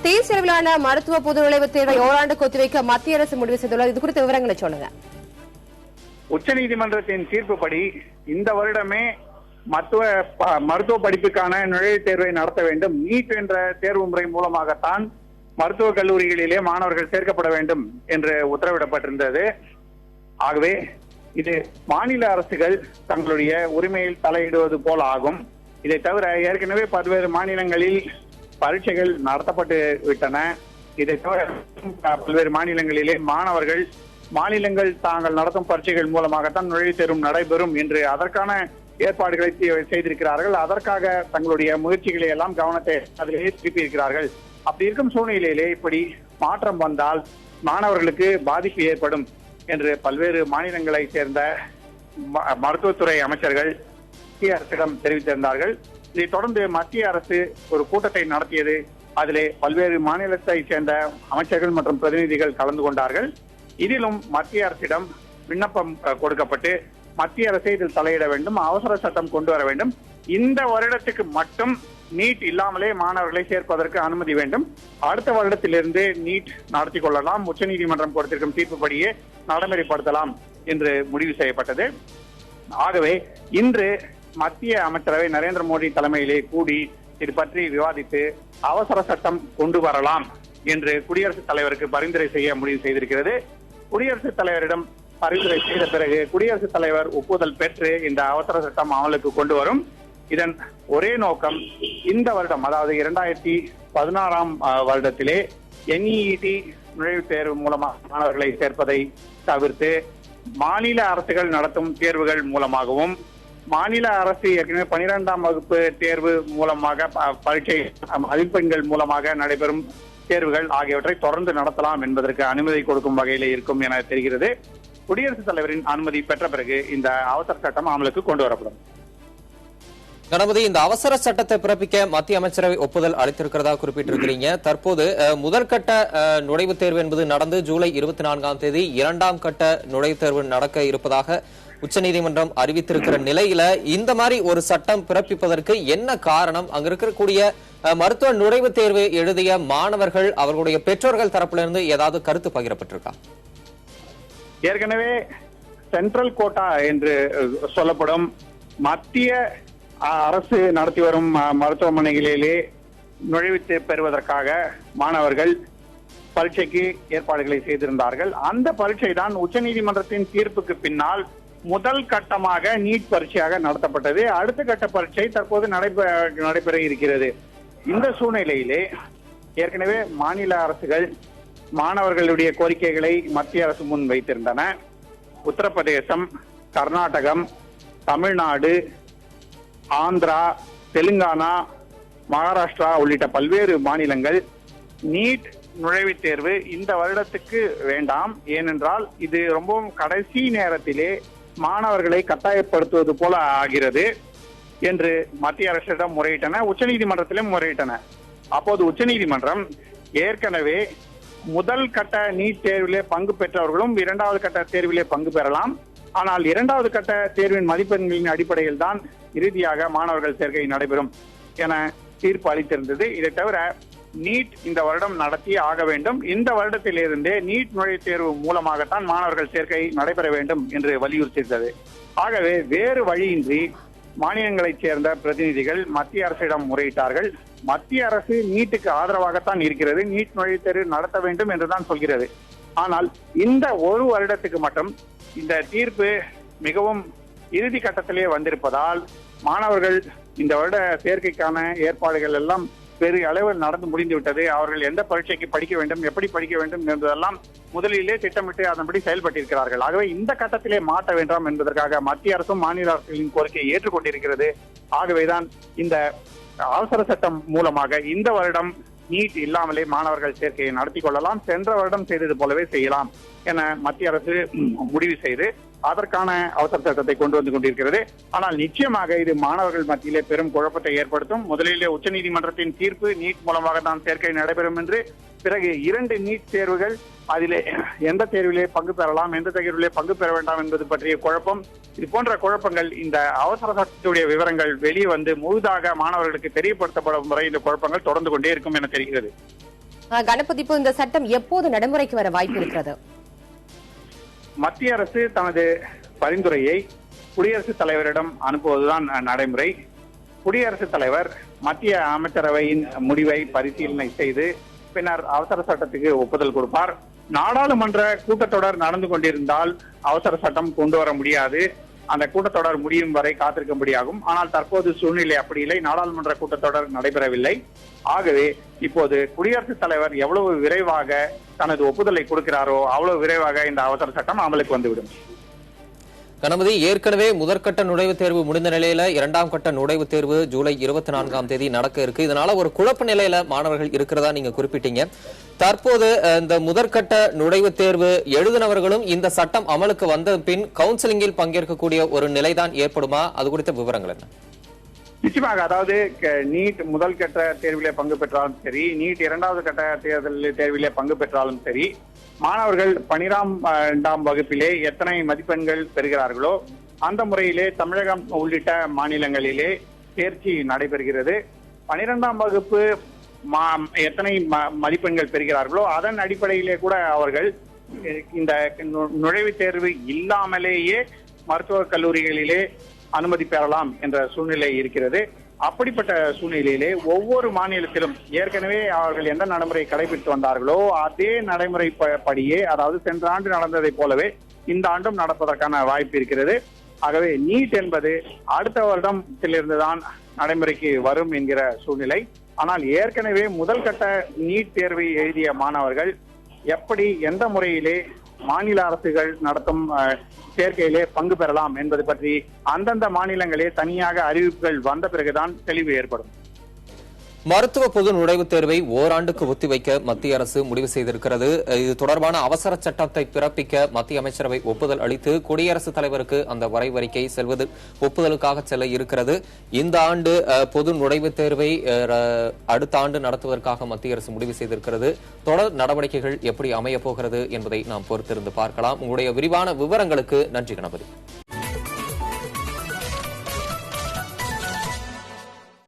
தேசிய அளவிலான மருத்துவ பொது நுழைவுத் தேர்வை ஓராண்டுக்கு ஒத்திவைக்க மத்திய அரசு முடிவு செய்துள்ளது. இது குறித்த விவரங்களை சொல்லுங்க. உச்சநீதிமன்றத்தின் தீர்ப்புப்படி இந்த வருடமே மருத்துவ படிப்புக்கான நுழைவுத் தேர்வை நடத்த வேண்டும். நீட் என்ற தேர்வு முறை மூலமாகத்தான் மருத்துவக் கல்லூரிகளிலே மாணவர்கள் சேர்க்கப்பட வேண்டும் என்று உத்தரவிடப்பட்டிருந்தது. ஆகவே இது மாநில அரசுகள் தங்களுடைய உரிமையில் தலையிடுவது போல ஆகும். இதை தவிர ஏற்கனவே பல்வேறு மாநிலங்களில் பரீட்சைகள் நடத்தப்பட்டு விட்டன. இதை தவிர பல்வேறு மாநிலங்களிலே மாநிலங்கள் தாங்கள் நடத்தும் பரீட்சைகள் மூலமாகத்தான் நுழைவுத் தேர்வு நடைபெறும் என்று அதற்கான ஏற்பாடுகளை செய்திருக்கிறார்கள். அதற்காக தங்களுடைய முயற்சிகளை எல்லாம் கவனத்தை அதிலேயே திருப்பியிருக்கிறார்கள். அப்படி இருக்கும் சூழ்நிலையிலே இப்படி மாற்றம் வந்தால் மாணவர்களுக்கு பாதிப்பு ஏற்படும் என்று பல்வேறு மாநிலங்களை சேர்ந்த மருத்துவத்துறை அமைச்சர்கள் மத்திய அரசிடம் தெரிவித்திருந்தார்கள். இதைத் தொடர்ந்து மத்திய அரசு ஒரு கூட்டத்தை நடத்தியது. அதிலே பல்வேறு மாநிலத்தை சேர்ந்த அமைச்சர்கள் மற்றும் பிரதிநிதிகள் கலந்து கொண்டார்கள். இதிலும் மத்திய அரசிடம் விண்ணப்பம் கொடுக்கப்பட்டு மத்திய அரசை இதில் தலையிட வேண்டும், அவசர சட்டம் கொண்டு வர வேண்டும். இந்த வருடத்துக்கு மட்டும் நீட் இல்லாமலே மாணவர்களை சேர்ப்பதற்கு அனுமதி வேண்டும். அடுத்த வருடத்திலிருந்து நீட் நடத்தி கொள்ளலாம், உச்சநீதிமன்றம் கொடுத்திருக்கும் தீர்ப்புப்படியே நடைமுறைப்படுத்தலாம் என்று முடிவு செய்யப்பட்டது. ஆகவே இன்று மத்திய அமைச்சரவை நரேந்திர மோடி தலைமையிலே கூடி இது பற்றி விவாதித்து அவசர சட்டம் கொண்டு வரலாம் என்று குடியரசுத் தலைவருக்கு பரிந்துரை செய்ய முடிவு செய்திருக்கிறது. குடியரசுத் தலைவரிடம் பரிந்துரை செய்த பிறகு குடியரசுத் தலைவர் ஒப்புதல் பெற்று இந்த அவசர சட்டம் அமலுக்கு கொண்டு வரும். இதன் ஒரே நோக்கம் இந்த வருடம், அதாவது 2016 வருடத்திலே NEET நுழைவுத் தேர்வு மூலமாக மாணவர்களை சேர்ப்பதை தவிர்த்து மாநில அரசுகள் நடத்தும் தேர்வுகள் மூலமாகவும் மாநில அரசு ஏற்கனவே 12ஆம் வகுப்பு தேர்வு மூலமாக பரீட்சை மதிப்பெண்கள் மூலமாக நடைபெறும் தேர்வுகள் ஆகியவற்றை தொடர்ந்து நடத்தலாம் என்பதற்கு அனுமதி கொடுக்கும் வகையிலே இருக்கும் என தெரிகிறது. குடியரசுத் தலைவரின் அனுமதி பெற்ற பிறகு இந்த அவசர சட்டம் அமலுக்கு கொண்டு வரப்படும். கணபதி, இந்த அவசர சட்டத்தை பிறப்பிக்க மத்திய அமைச்சரவை ஒப்புதல் அளித்திருக்கிறதா குறிப்பிட்டிருக்கிறீங்க. தற்போது முதற்கட்ட நுழைவுத் தேர்வு என்பது நடந்து ஜூலை 24ஆம் தேதி 2ஆம் கட்ட நுழைவுத் தேர்வு நடக்க இருப்பதாக உச்சநீதிமன்றம் அறிவித்திருக்கிற நிலையில இந்த மாதிரி ஒரு சட்டம் பிறப்பிப்பதற்கு என்ன காரணம்? அங்க இருக்கக்கூடிய மருத்துவ நுழைவுத் தேர்வு எழுதிய மாணவர்கள் அவர்களுடைய பெற்றோர்கள் தரப்பிலிருந்து ஏதாவது கருத்து பகிரப்பட்டிருக்கா? ஏற்கனவே சென்ட்ரல் கோட்டா என்று சொல்லப்படும் மத்திய அரசு நடத்தி வரும் மருத்துவமனைகளிலே நுழைவுத் பெறுவதற்காக மாணவர்கள் பரீட்சைக்கு ஏற்பாடுகளை செய்திருந்தார்கள். அந்த பரீட்சை தான் உச்சநீதிமன்றத்தின் தீர்ப்புக்கு பின்னால் முதல் கட்டமாக நீட் பரீட்சையாக நடத்தப்பட்டது. அடுத்த கட்ட பரீட்சை தற்போது நடைபெற இருக்கிறது. இந்த சூழ்நிலையிலே ஏற்கனவே மாநில அரசுகள் மாணவர்களுடைய கோரிக்கைகளை மத்திய அரசு முன் வைத்திருந்தன. உத்தரப்பிரதேசம், கர்நாடகம், தமிழ்நாடு, ஆந்திரா, தெலுங்கானா, மகாராஷ்டிரா உள்ளிட்ட பல்வேறு மாநிலங்கள் நீட் நுழைவுத் தேர்வு இந்த வருடத்துக்கு வேண்டாம், ஏனென்றால் இது ரொம்பவும் கடைசி நேரத்திலே மாணவர்களை கட்டாயப்படுத்துவது போல ஆகிறது என்று மத்திய அரசிடம் முறையிட்டன, உச்சநீதிமன்றத்திலும் முறையிட்டன. அப்போது உச்சநீதிமன்றம் ஏற்கனவே முதல் கட்ட நீட் தேர்விலே பங்கு பெற்றவர்களும் 2வது கட்ட தேர்விலே பங்கு பெறலாம், ஆனால் 2வது கட்ட தேர்வின் மதிப்பெண்களின் அடிப்படையில் தான் இறுதியாக மாணவர்கள் சேர்க்கை நடைபெறும் என தீர்ப்பு அளித்திருந்தது. இதை தவிர நீட் இந்த வருடம் நடத்தி ஆக வேண்டும். இந்த வருடத்திலிருந்தே நீட் நுழைவுத் தேர்வு மூலமாகத்தான் மாணவர்கள் சேர்க்கை நடைபெற வேண்டும் என்று வலியுறுத்தியிருந்தது. ஆகவே வேறு வழியின்றி மாநிலங்களைச் சேர்ந்த பிரதிநிதிகள் மத்திய அரசிடம் முறையிட்டார்கள். மத்திய அரசு நீட்டுக்கு ஆதரவாகத்தான் இருக்கிறது, நீட் நுழைவுத் தேர்வு நடத்த வேண்டும் என்றுதான் சொல்கிறது. ஆனால் இந்த ஒரு வருடத்துக்கு மட்டும் இந்த தீர்ப்பு மிகவும் இறுதி கட்டத்திலே வந்திருப்பதால் மாணவர்கள் இந்த வருட சேர்க்கைக்கான ஏற்பாடுகள் எல்லாம் பெரிய அளவில் நடந்து முடிந்துவிட்டது. அவர்கள் எந்த பரீட்சைக்கு படிக்க வேண்டும், எப்படி படிக்க வேண்டும் என்பதெல்லாம் முதலிலே திட்டமிட்டு அதன்படி செயல்பட்டிருக்கிறார்கள். ஆகவே இந்த கட்டத்திலே மாற்ற வேண்டாம் என்பதற்காக மத்திய அரசும் மாநில அரசுகளின் கோரிக்கையை ஏற்றுக்கொண்டிருக்கிறது. ஆகவேதான் இந்த அவசர சட்டம் மூலமாக இந்த வருடம் நீட் இல்லாமலே மாணவர்கள் சேர்க்கையை நடத்தி கொள்ளலாம், சென்ற வருடம் செய்தது போலவே செய்யலாம் என மத்திய அரசு முடிவு செய்து அதற்கான அவசர சட்டத்தை கொண்டு வந்து கொண்டிருக்கிறது. ஆனால் நிச்சயமாக இது மாணவர்கள் மத்தியிலே பெரும் குழப்பத்தை ஏற்படுத்தும். முதலிலே உச்சநீதிமன்றத்தின் தீர்ப்பு நீட் மூலமாக தான் சேர்க்கை நடைபெறும் என்று, பிறகு 2 நீட் தேர்வுகள், அதிலே எந்த தேர்விலே பங்கு பெறலாம், எந்த தேர்விலே பங்கு பெற வேண்டாம் என்பது பற்றிய குழப்பம், இது போன்ற குழப்பங்கள், இந்த அவசர சட்டத்துடைய விவரங்கள் வெளியே வந்து முழுதாக மாணவர்களுக்கு தெரியப்படுத்தப்படும் வரை இந்த குழப்பங்கள் தொடர்ந்து கொண்டே இருக்கும் என தெரிகிறது. கணபதி, இப்போ இந்த சட்டம் எப்போது நடைமுறைக்கு வர வாய்ப்பு இருக்கிறது? மத்திய அரசு தனது பரிந்துரையை குடியரசுத் தலைவரிடம் அனுப்புவதுதான் நடைமுறை. குடியரசுத் தலைவர் மத்திய அமைச்சரவையின் முடிவை பரிசீலனை செய்து பின்னர் அவசர சட்டத்துக்கு ஒப்புதல் கொடுப்பார். நாடாளுமன்ற கூட்டத்தொடர் நடந்து கொண்டிருந்தால் அவசர சட்டம் கொண்டு வர முடியாது. அந்த கூட்டத்தொடர் முடியும் வரை காத்திருக்கும்படியாகும். ஆனால் தற்போது சூழ்நிலை அப்படி இல்லை. நாடாளுமன்ற கூட்டத்தொடர் நடைபெறவில்லை. ஆகவே இப்போது குடியரசுத் தலைவர் எவ்வளவு விரைவாக தனது ஒப்புதலை கொடுக்கிறாரோ அவ்வளவு விரைவாக இந்த அவசர சட்டம் அமலுக்கு வந்துவிடும். கணபதி, ஏற்கனவே முதற்கட்ட நுழைவுத் தேர்வு முடிந்த நிலையில இரண்டாம் கட்ட நுழைவுத் தேர்வு ஜூலை 24ஆம் தேதி நடக்க இருக்கு. இதனால ஒரு குழப்ப நிலையில மாணவர்கள் இருக்கிறதா நீங்க குறிப்பிட்டீங்க. தற்போது இந்த முதற்கட்ட நுழைவுத் தேர்வு எழுதினவர்களும் இந்த சட்டம் அமலுக்கு வந்த பின் கவுன்சிலிங்கில் பங்கேற்கக்கூடிய ஒரு நிலைதான் ஏற்படுமா? அது குறித்த விவரங்கள் என்ன? நிச்சயமாக, அதாவது நீட் முதல் கட்ட தேர்விலே பங்கு பெற்றாலும் சரி, நீட் இரண்டாவது கட்ட தேர்விலே பங்கு பெற்றாலும் சரி, மாணவர்கள் 12ஆம் வகுப்பிலே எத்தனை மதிப்பெண்கள் பெறுகிறார்களோ அந்த முறையிலே தமிழகம் உள்ளிட்ட மாநிலங்களிலே தேர்ச்சி நடைபெறுகிறது. 12ஆம் வகுப்பு எத்தனை மதிப்பெண்கள் பெறுகிறார்களோ அதன் அடிப்படையிலே கூட அவர்கள் இந்த நுழைவுத் தேர்வு இல்லாமலேயே மருத்துவக் கல்லூரிகளிலே அனுமதி பெறலாம் என்ற சூழ்நிலை இருக்கிறது. அப்படிப்பட்ட சூழ்நிலையிலே ஒவ்வொரு மாநிலத்திலும் ஏற்கனவே அவர்கள் எந்த நடைமுறை கடைபிடித்து வந்தார்களோ அதே நடைமுறை படியே, அதாவது சென்ற ஆண்டு நடந்ததை போலவே இந்த ஆண்டும் நடப்பதற்கான வாய்ப்பு இருக்கிறது. ஆகவே நீட் என்பது அடுத்த வருடத்திலிருந்துதான் நடைமுறைக்கு வரும் என்கிற சூழ்நிலை. ஆனால் ஏற்கனவே முதல் கட்ட நீட் தேர்வை எழுதிய மாணவர்கள் எப்படி எந்த முறையிலே மாநில அரசுகள் நடத்தும் சேர்க்கையிலே பங்கு பெறலாம் என்பது பற்றி அந்தந்த மாநிலங்களே தனியாக அறிவிப்புகள் வந்த பிறகுதான் தெளிவு ஏற்படும். மருத்துவ பொது நுழைவுத் தேர்வை ஓராண்டுக்கு ஒத்திவைக்க மத்திய அரசு முடிவு செய்திருக்கிறது. இது தொடர்பான அவசர சட்டத்தை பிறப்பிக்க மத்திய அமைச்சரவை ஒப்புதல் அளித்து குடியரசுத் தலைவருக்கு அந்த வரைவறிக்கை செல்வது ஒப்புதலுக்காக செல்ல இருக்கிறது. இந்த ஆண்டு பொது நுழைவுத் தேர்வை அடுத்த ஆண்டு நடத்துவதற்காக மத்திய அரசு முடிவு செய்திருக்கிறது. தொடர் நடவடிக்கைகள் எப்படி அமையப் போகிறது என்பதை நாம் பொறுத்திருந்து பார்க்கலாம். உங்களுடைய விரிவான விவரங்களுக்கு நன்றி கணபதி.